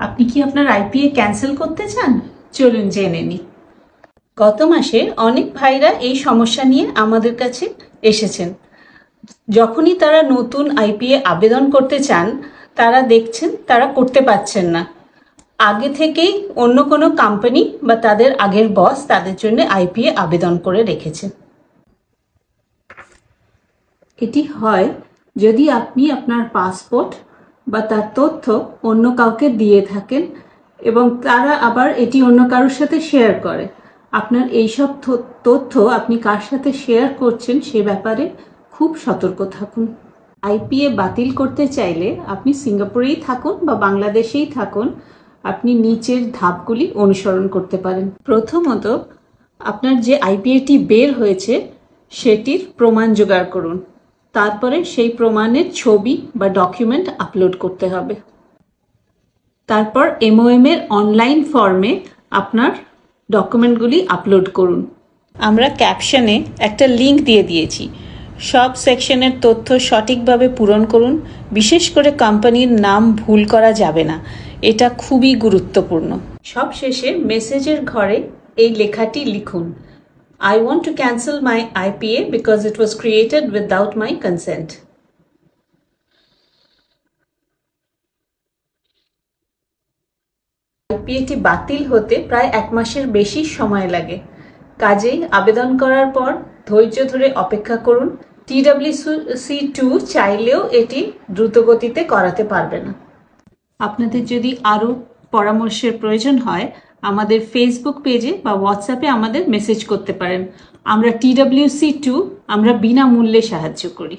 আপনি কি আপনার আইপিএ ক্যান্সেল করতে চান? চলুন জেনে নিই। গত মাসে অনেক ভাইরা এই সমস্যা নিয়ে আমাদের কাছে এসেছেন। যখনই তারা নতুন আইপিএ আবেদন করতে চান, তারা দেখছেন তারা করতে পারছেন না। আগে থেকেই অন্য কোনো কোম্পানি বা তাদের আগের বস তাদের জন্য আইপিএ আবেদন করে রেখেছে। এটি হয় যদি আপনি আপনার পাসপোর্ট বা তার তথ্য অন্য কাউকে দিয়ে থাকেন এবং তারা আবার এটি অন্য কারোর সাথে শেয়ার করে। আপনার এইসব তথ্য আপনি কার সাথে শেয়ার করছেন সে ব্যাপারে খুব সতর্ক থাকুন। আইপিএ বাতিল করতে চাইলে আপনি সিঙ্গাপুরেই থাকুন বা বাংলাদেশেই থাকুন, আপনি নিচের ধাপগুলি অনুসরণ করতে পারেন। প্রথমত, আপনার যে আইপিএটি বের হয়েছে সেটির প্রমাণ জোগাড় করুন। তারপরে সেই প্রমাণের ছবি বা ডকুমেন্ট আপলোড করতে হবে। তারপর এমওএম এর অনলাইন ফর্মে আপনার ডকুমেন্টগুলি আপলোড করুন। আমরা ক্যাপশনে একটা লিঙ্ক দিয়ে দিয়েছি। সব সেকশনের তথ্য সঠিকভাবে পূরণ করুন। বিশেষ করে কোম্পানির নাম ভুল করা যাবে না, এটা খুবই গুরুত্বপূর্ণ। সব শেষে মেসেজের ঘরে এই লেখাটি লিখুন: I want to cancel my IPA because it was created without my consent. আইপিএটি বাতিল হতে প্রায় 1 মাসের বেশি সময় লাগে। কাজেই আবেদন করার পর ধৈর্য ধরে অপেক্ষা করুন। TWC2 চাইলেও এটি দ্রুতগতিতে করাতে পারবে না। আপনাদের যদি আরও পরামর্শের প্রয়োজন হয়, আমাদের ফেসবুক পেজে বা হোয়াটসঅ্যাপে আমাদের মেসেজ করতে পারেন। আমরা TWC2 বিনামূল্যে সাহায্য করি।